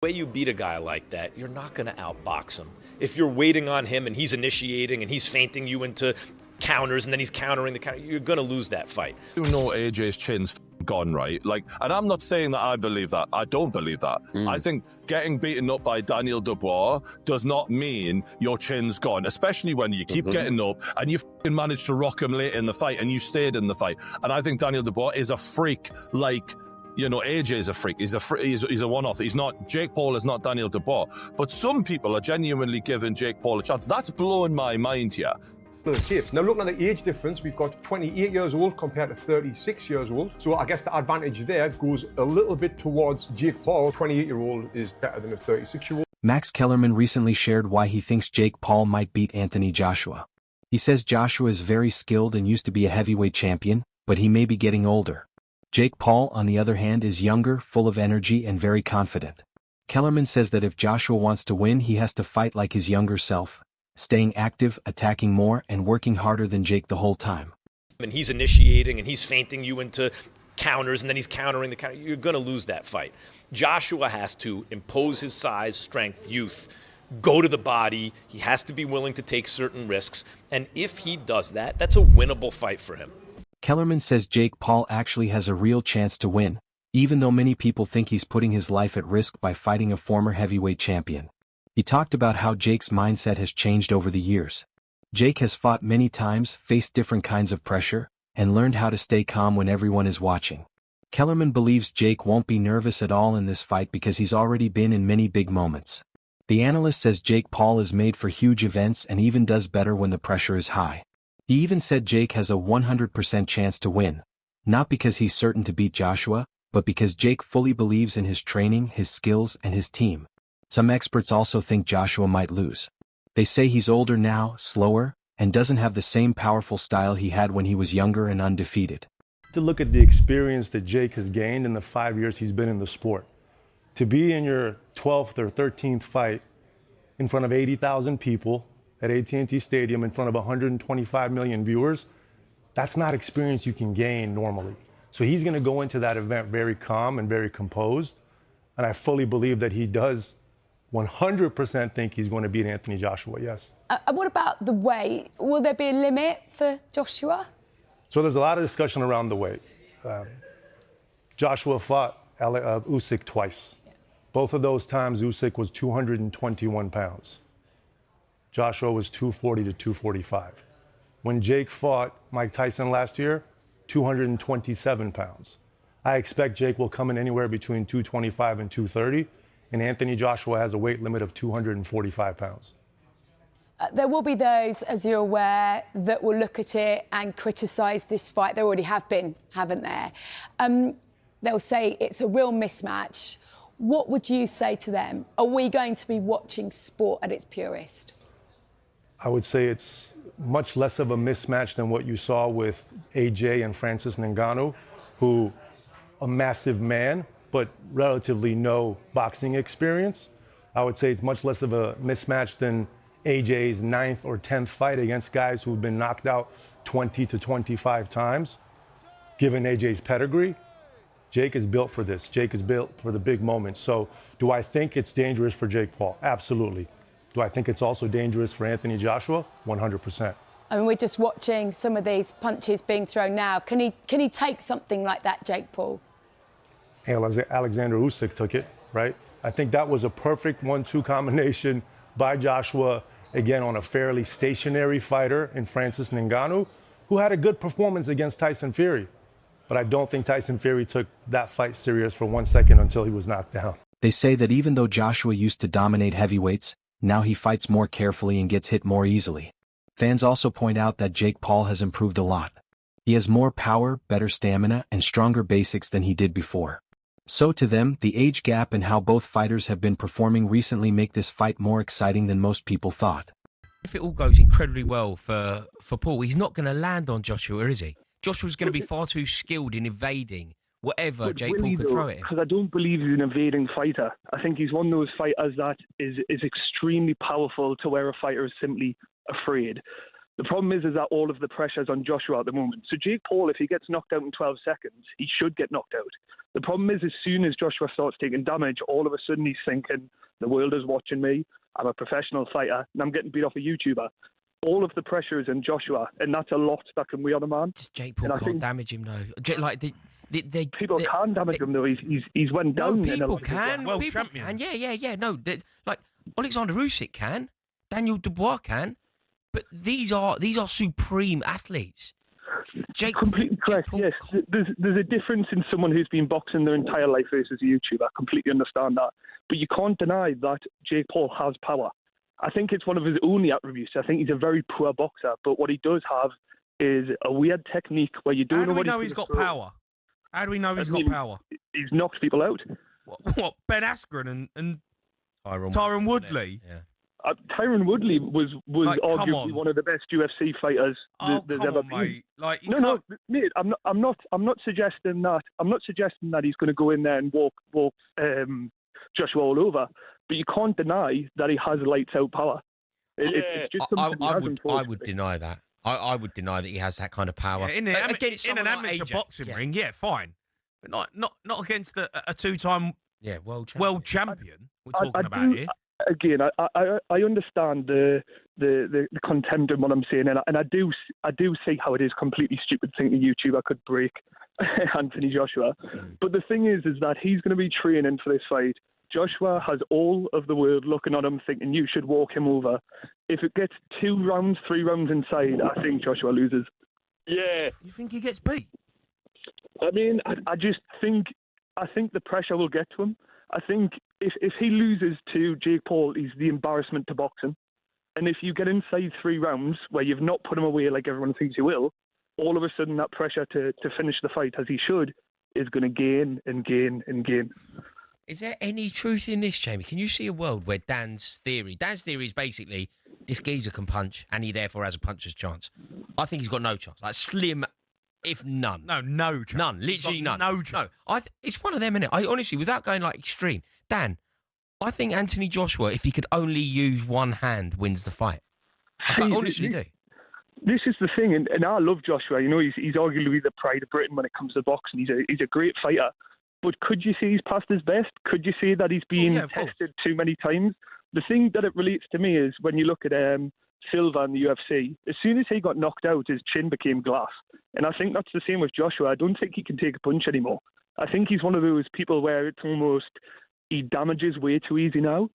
The way you beat a guy like that, you're not going to outbox him. If you're waiting on him and he's initiating and he's feinting you into counters and then he's countering the counter, you're going to lose that fight. You know AJ's chin's gone, right? Like, and I'm not saying that I believe that. I don't believe that. I think getting beaten up by Daniel Dubois does not mean your chin's gone, especially when you keep getting up and you managed to rock him late in the fight and you stayed in the fight. And I think Daniel Dubois is a freak like... You know, AJ is a freak. He's a one-off. He's not. Jake Paul is not Daniel Dubois. But some people are genuinely giving Jake Paul a chance. That's blowing my mind here. Now, looking at the age difference, we've got 28 years old compared to 36 years old. So I guess the advantage there goes a little bit towards Jake Paul. 28-year-old is better than a 36-year-old. Max Kellerman recently shared why he thinks Jake Paul might beat Anthony Joshua. He says Joshua is very skilled and used to be a heavyweight champion, but he may be getting older. Jake Paul, on the other hand, is younger, full of energy and very confident. Kellerman says that if Joshua wants to win, he has to fight like his younger self, staying active, attacking more, and working harder than Jake the whole time. And he's initiating and he's feinting you into counters and then he's countering the counter, you're going to lose that fight. Joshua has to impose his size, strength, youth, go to the body. He has to be willing to take certain risks. And if he does that, that's a winnable fight for him. Kellerman says Jake Paul actually has a real chance to win, even though many people think he's putting his life at risk by fighting a former heavyweight champion. He talked about how Jake's mindset has changed over the years. Jake has fought many times, faced different kinds of pressure, and learned how to stay calm when everyone is watching. Kellerman believes Jake won't be nervous at all in this fight because he's already been in many big moments. The analyst says Jake Paul is made for huge events and even does better when the pressure is high. He even said Jake has a 100% chance to win, not because he's certain to beat Joshua, but because Jake fully believes in his training, his skills, and his team. Some experts also think Joshua might lose. They say he's older now, slower, and doesn't have the same powerful style he had when he was younger and undefeated. To look at the experience that Jake has gained in the 5 years he's been in the sport. To be in your 12th or 13th fight in front of 80,000 people, at AT&T Stadium in front of 125 million viewers, that's not experience you can gain normally. So he's going to go into that event very calm and very composed. And I fully believe that he does 100% think he's going to beat Anthony Joshua, yes. What about the weight? Will there be a limit for Joshua? So there's a lot of discussion around the weight. Joshua fought Usyk twice. Both of those times, Usyk was 221 pounds. Joshua was 240 to 245. When Jake fought Mike Tyson last year, 227 pounds. I expect Jake will come in anywhere between 225 and 230, and Anthony Joshua has a weight limit of 245 pounds. There will be those, as you're aware, that will look at it and criticise this fight. There already have been, haven't there? They'll say it's a real mismatch. What would you say to them? Are we going to be watching sport at its purest? I would say it's much less of a mismatch than what you saw with AJ and Francis Ngannou, who a massive man, but relatively no boxing experience. I would say it's much less of a mismatch than AJ's 9th or 10th fight against guys who've been knocked out 20 to 25 times. Given AJ's pedigree, Jake is built for this. Jake is built for the big moments. So do I think it's dangerous for Jake Paul? Absolutely. Do I think it's also dangerous for Anthony Joshua? 100%. I mean, we're just watching some of these punches being thrown now. Can he take something like that, Jake Paul? Alexander Usyk took it, right? I think that was a perfect 1-2 combination by Joshua, again, on a fairly stationary fighter in Francis Ngannou, who had a good performance against Tyson Fury. But I don't think Tyson Fury took that fight serious for 1 second until he was knocked down. They say that even though Joshua used to dominate heavyweights, now he fights more carefully and gets hit more easily. Fans also point out that Jake Paul has improved a lot. He has more power, better stamina, and stronger basics than he did before. So to them, the age gap and how both fighters have been performing recently make this fight more exciting than most people thought. If it all goes incredibly well for Paul, he's not going to land on Joshua, is he? Joshua's going to be far too skilled in evading whatever Jake Paul could throw at him. Because I don't believe he's an evading fighter. I think he's one of those fighters that is extremely powerful to where a fighter is simply afraid. The problem is that all of the pressure's on Joshua at the moment. So Jake Paul, if he gets knocked out in 12 seconds, he should get knocked out. The problem is as soon as Joshua starts taking damage, all of a sudden he's thinking, the world is watching me, I'm a professional fighter, and I'm getting beat off a YouTuber. All of the pressure is in Joshua, and that's a lot that can weigh on a man. Just Jake Paul can't damage him, though. Like, people can damage him, though. He's went down. No, in a people lot of can. World People champions. can. Yeah. No, like, Alexander Usyk can. Daniel Dubois can. But these are supreme athletes. Jake, completely correct. Paul, Yes, there's a difference in someone who's been boxing their entire life versus a YouTuber. I completely understand that, but you can't deny that Jake Paul has power. I think it's one of his only attributes. I think he's a very poor boxer, but what he does have is a weird technique where you don't How do know we what know he's got power? How do we know he's got power? He's knocked people out. What Ben Askren and Tyron Tyron Woodley? Yeah. Tyron Woodley was Like, come arguably on. one of the best UFC fighters there's Come ever on, been. mate. Like, you No, can't... mate. I'm not suggesting that. I'm not suggesting that he's going to go in there and walk Joshua all over. But you can't deny that he has lights out power. It's just something I would deny that. I would deny that he has that kind of power. Yeah, in against an someone like amateur AJ. boxing ring, yeah, fine. But not against a two-time world champion we're talking about here. Again, I understand the contempt in what I'm saying, and I do see how it is completely stupid thinking a YouTuber could break Anthony Joshua. But the thing is that he's going to be training for this fight. Joshua has all of the world looking at him thinking you should walk him over. If it gets 2 rounds, 3 rounds inside, I think Joshua loses. Yeah. You think he gets beat? I mean, I think the pressure will get to him. I think if he loses to Jake Paul, he's the embarrassment to boxing. And if you get inside 3 rounds where you've not put him away like everyone thinks you will, all of a sudden that pressure to finish the fight as he should is going to gain and gain and gain. Is there any truth in this, Jamie? Can you see a world where Dan's theory is basically this geezer can punch and he therefore has a puncher's chance? I think he's got no chance. Like slim, if none. No chance. None. Literally none. No chance. No. It's one of them, innit? I honestly, without going like extreme, Dan, I think Anthony Joshua, if he could only use one hand, wins the fight. I honestly do. This is the thing, and I love Joshua. You know, he's arguably the pride of Britain when it comes to boxing. He's a great fighter. But could you say he's past his best? Could you say that he's been tested too many times? The thing that it relates to me is when you look at Silva in the UFC, as soon as he got knocked out, his chin became glass. And I think that's the same with Joshua. I don't think he can take a punch anymore. I think he's one of those people where it's almost he damages way too easy now.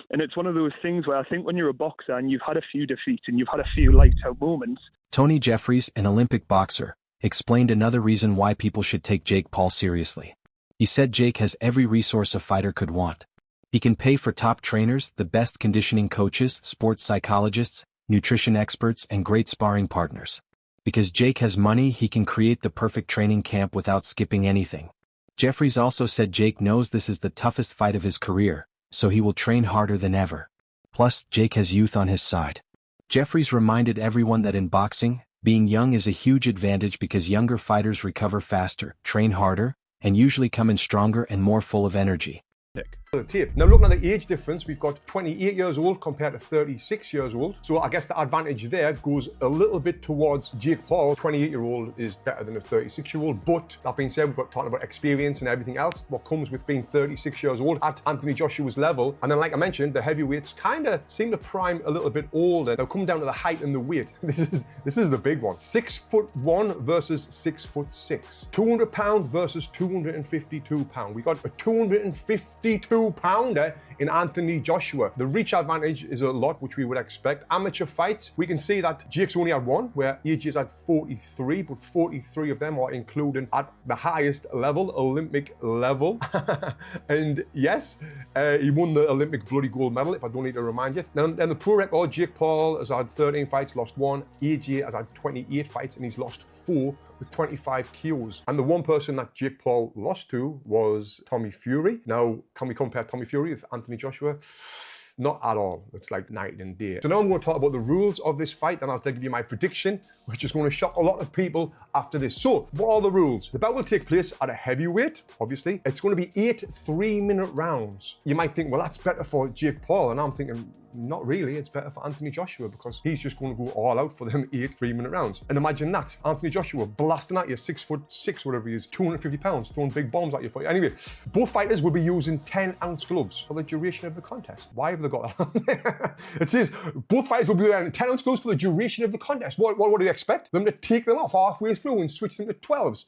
And it's one of those things where I think when you're a boxer and you've had a few defeats and you've had a few lights out moments. Tony Jeffries, an Olympic boxer, explained another reason why people should take Jake Paul seriously. He said Jake has every resource a fighter could want. He can pay for top trainers, the best conditioning coaches, sports psychologists, nutrition experts, and great sparring partners. Because Jake has money, he can create the perfect training camp without skipping anything. Jeffries also said Jake knows this is the toughest fight of his career, so he will train harder than ever. Plus, Jake has youth on his side. Jeffries reminded everyone that in boxing, being young is a huge advantage because younger fighters recover faster, train harder, and usually come in stronger and more full of energy. Now looking at the age difference, we've got 28 years old compared to 36 years old. So I guess the advantage there goes a little bit towards Jake Paul. 28-year-old is better than a 36-year-old. But that being said, we've got talking about experience and everything else. What comes with being 36 years old at Anthony Joshua's level. And then like I mentioned, the heavyweights kind of seem to prime a little bit older. Now come down to the height and the weight. This is the big one. 6'1" versus 6'6". 200 pounds versus 252 pounds. We got a 252-pounder in Anthony Joshua. The reach advantage is a lot, which we would expect. Amateur fights, we can see that Jake's only had 1, where AJ's had 43, but 43 of them are including at the highest level, Olympic level. And yes, he won the Olympic bloody gold medal, if I don't need to remind you. Then the pro record, Jake Paul has had 13 fights, lost 1. AJ has had 28 fights and he's lost 4 with 25 KOs. And the one person that Jake Paul lost to was Tommy Fury. Now, can we compare Tommy Fury with Anthony Joshua? Not at all. It's like night and day. So now I'm going to talk about the rules of this fight, and I'll give you my prediction, which is going to shock a lot of people after this. So, what are the rules? The bout will take place at a heavyweight, obviously. It's going to be 8 3-minute rounds. You might think, well, that's better for Jake Paul, and I'm thinking, not really. It's better for Anthony Joshua because he's just going to go all out for them 8 3-minute rounds. And imagine that, Anthony Joshua blasting at you, 6'6", whatever he is, 250 pounds, throwing big bombs at you. Anyway, both fighters will be using 10-ounce gloves for the duration of the contest. Why have they got that? It says both fighters will be wearing 10-ounce gloves for the duration of the contest. What do you expect? Them to take them off halfway through and switch them to 12s?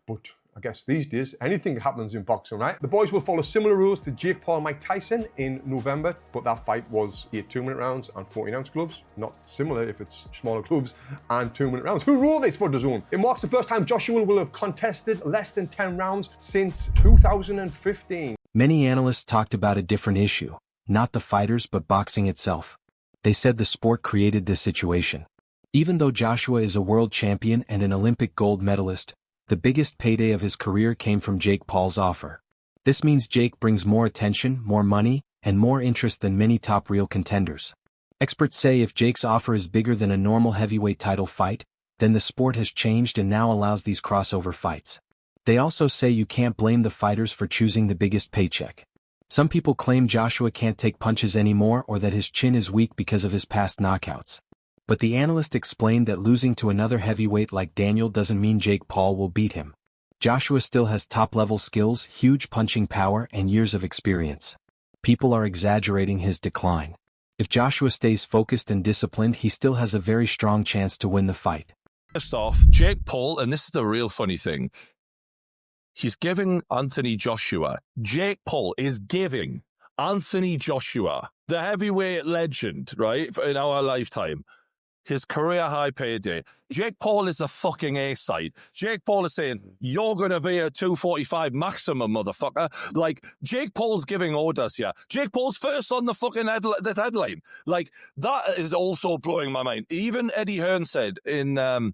But I guess these days, anything happens in boxing, right? The boys will follow similar rules to Jake Paul and Mike Tyson in November, but that fight was 8 2-minute rounds and 14-ounce gloves. Not similar if it's smaller gloves and 2-minute rounds. Who wrote this for DAZN? It marks the first time Joshua will have contested less than 10 rounds since 2015. Many analysts talked about a different issue, not the fighters but boxing itself. They said the sport created this situation. Even though Joshua is a world champion and an Olympic gold medalist, the biggest payday of his career came from Jake Paul's offer. This means Jake brings more attention, more money, and more interest than many top real contenders. Experts say if Jake's offer is bigger than a normal heavyweight title fight, then the sport has changed and now allows these crossover fights. They also say you can't blame the fighters for choosing the biggest paycheck. Some people claim Joshua can't take punches anymore or that his chin is weak because of his past knockouts. But the analyst explained that losing to another heavyweight like Daniel doesn't mean Jake Paul will beat him. Joshua still has top-level skills, huge punching power, and years of experience. People are exaggerating his decline. If Joshua stays focused and disciplined, he still has a very strong chance to win the fight. First off, Jake Paul, and this is the real funny thing, he's giving Anthony Joshua, Jake Paul is giving Anthony Joshua, the heavyweight legend, right, in our lifetime, his career high payday. Jake Paul is a fucking A-side. Jake Paul is saying, you're going to be a 245 maximum, motherfucker. Like, Jake Paul's giving orders here. Jake Paul's first on the fucking headline. Like, that is also blowing my mind. Even Eddie Hearn said in an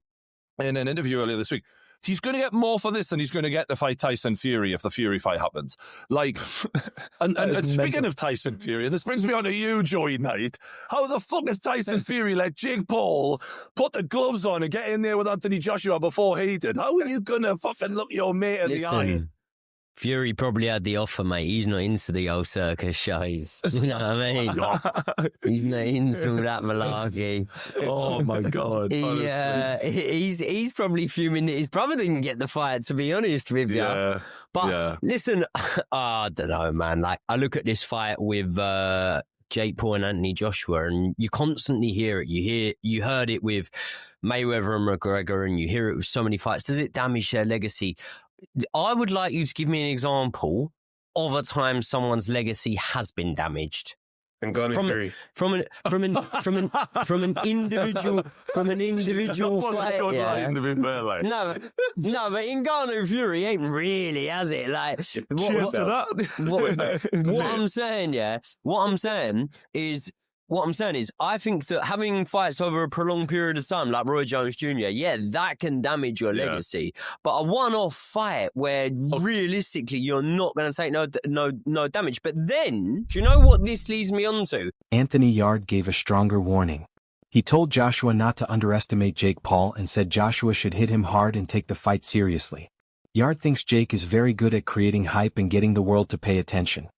interview earlier this week, he's going to get more for this than he's going to get to fight Tyson Fury if the Fury fight happens. Like, and speaking of Tyson Fury, and this brings me on to you, Joey Knight. How the fuck has Tyson Fury let Jake Paul put the gloves on and get in there with Anthony Joshua before he did? How are you going to fucking look your mate in the eye? Fury probably had the offer, mate. He's not into the old circus shows. You know what I mean? He's not into that malarkey. Oh my God. He's probably fuming that his brother didn't get the fight, to be honest with you. Yeah. But listen, I don't know, man. Like, I look at this fight with Jake Paul and Anthony Joshua, and you constantly hear it. You heard it with Mayweather and McGregor, and you hear it with so many fights. Does it damage their legacy? I would like you to give me an example of a time someone's legacy has been damaged. And Ghana Fury. From an individual fight. Yeah. No, but in Ghana Fury ain't really, has it? Like, what I'm saying is, I think that having fights over a prolonged period of time, like Roy Jones Jr., that can damage your legacy. But a one-off fight where realistically you're not going to take no damage. But then, do you know what this leads me on to? Anthony Yarde gave a stronger warning. He told Joshua not to underestimate Jake Paul and said Joshua should hit him hard and take the fight seriously. Yarde thinks Jake is very good at creating hype and getting the world to pay attention.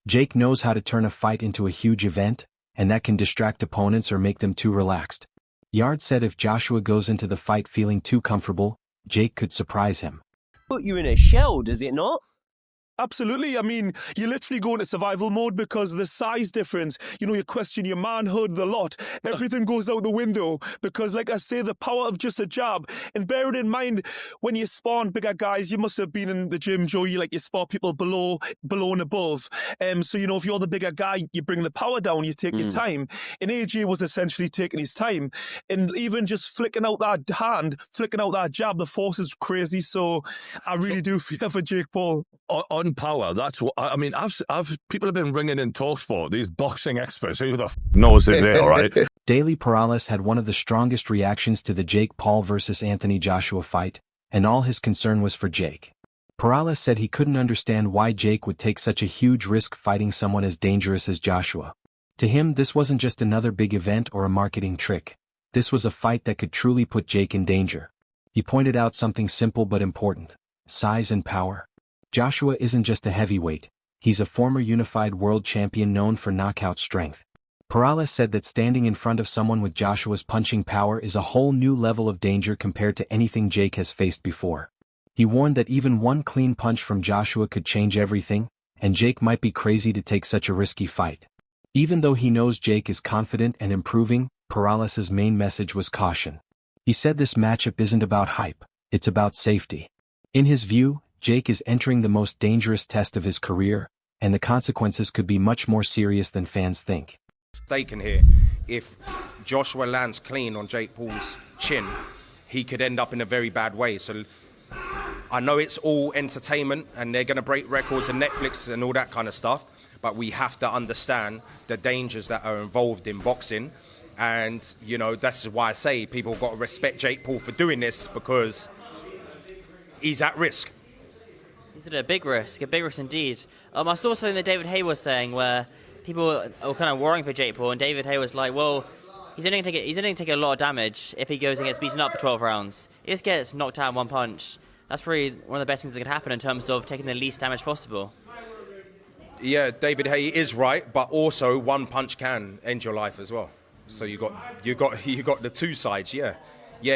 Jake knows how to turn a fight into a huge event, and that can distract opponents or make them too relaxed. Yarde said if Joshua goes into the fight feeling too comfortable, Jake could surprise him. Put you in a shell, does it not? Absolutely. I mean, you literally go into survival mode because of the size difference. You know, you question your manhood, the lot. Everything goes out the window because, like I say, the power of just a jab. And bear it in mind, when you spawn bigger guys, you must have been in the gym, Joe, you spawn people below and above. So, you know, if you're the bigger guy, you bring the power down, you take your time. And AJ was essentially taking his time. And even just flicking out that hand, flicking out that jab, the force is crazy. So I really do fear for Jake Paul. On power, that's what I mean. I've people have been ringing in TalkSport, these boxing experts. Who the knows it there, right? Daily Perales had one of the strongest reactions to the Jake Paul versus Anthony Joshua fight, and all his concern was for Jake. Perales said he couldn't understand why Jake would take such a huge risk fighting someone as dangerous as Joshua. To him, this wasn't just another big event or a marketing trick. This was a fight that could truly put Jake in danger. He pointed out something simple but important: size and power. Joshua isn't just a heavyweight. He's a former unified world champion known for knockout strength. Perales said that standing in front of someone with Joshua's punching power is a whole new level of danger compared to anything Jake has faced before. He warned that even one clean punch from Joshua could change everything, and Jake might be crazy to take such a risky fight. Even though he knows Jake is confident and improving, Perales's main message was caution. He said this matchup isn't about hype, it's about safety. In his view, Jake is entering the most dangerous test of his career, and the consequences could be much more serious than fans think. Mistaken here. If Joshua lands clean on Jake Paul's chin, he could end up in a very bad way. So I know it's all entertainment and they're going to break records and Netflix and all that kind of stuff, but we have to understand the dangers that are involved in boxing. And, you know, that's why I say people got to respect Jake Paul for doing this, because he's at risk. He's at a big risk indeed. I saw something that David Hay was saying where people were kind of worrying for Jake Paul, and David Hay was like, well, he's only going to take a lot of damage if he goes and gets beaten up for 12 rounds. He just gets knocked out in one punch. That's probably one of the best things that could happen in terms of taking the least damage possible. Yeah, David Hay is right, but also one punch can end your life as well. So you got the two sides. Yeah,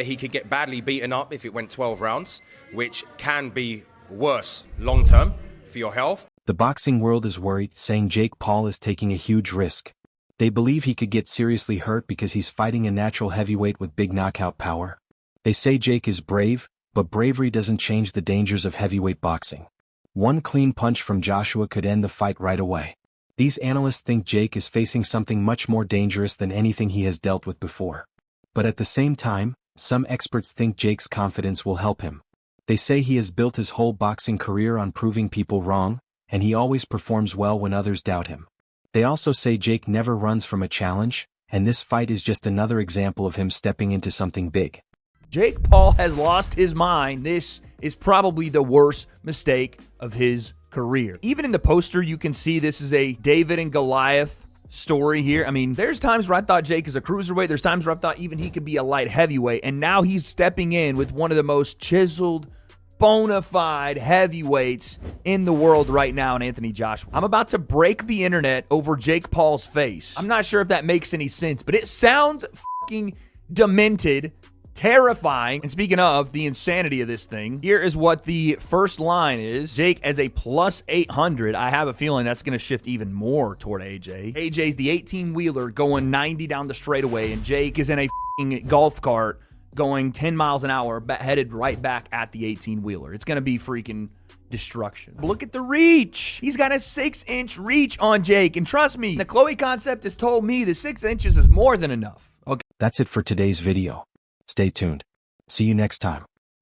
he could get badly beaten up if it went 12 rounds, which can be worse long term for your health. The boxing world is worried, saying Jake Paul is taking a huge risk. They believe he could get seriously hurt because he's fighting a natural heavyweight with big knockout power. They say Jake is brave, but bravery doesn't change the dangers of heavyweight boxing. One clean punch from Joshua could end the fight right away. These analysts think Jake is facing something much more dangerous than anything he has dealt with before. But at the same time, some experts think Jake's confidence will help him. They say he has built his whole boxing career on proving people wrong, and he always performs well when others doubt him. They also say Jake never runs from a challenge, and this fight is just another example of him stepping into something big. Jake Paul has lost his mind. This is probably the worst mistake of his career. Even in the poster, you can see this is a David and Goliath story here. I mean, there's times where I thought Jake is a cruiserweight. There's times where I thought even he could be a light heavyweight. And now he's stepping in with one of the most chiseled, bona fide heavyweights in the world right now in Anthony Joshua. I'm about to break the internet over Jake Paul's face. I'm not sure if that makes any sense, but it sounds fucking demented, terrifying. And speaking of the insanity of this thing, here is what the first line is. Jake as a plus 800. I have a feeling that's going to shift even more toward AJ. AJ's the 18-wheeler going 90 down the straightaway, and Jake is in a golf cart going 10 miles an hour, headed right back at the 18-wheeler. It's going to be freaking destruction. Look at the reach. He's got a 6-inch reach on Jake, and trust me, the Chloe concept has told me the 6 inches is more than enough. Okay. That's it for today's video. Stay tuned. See you next time.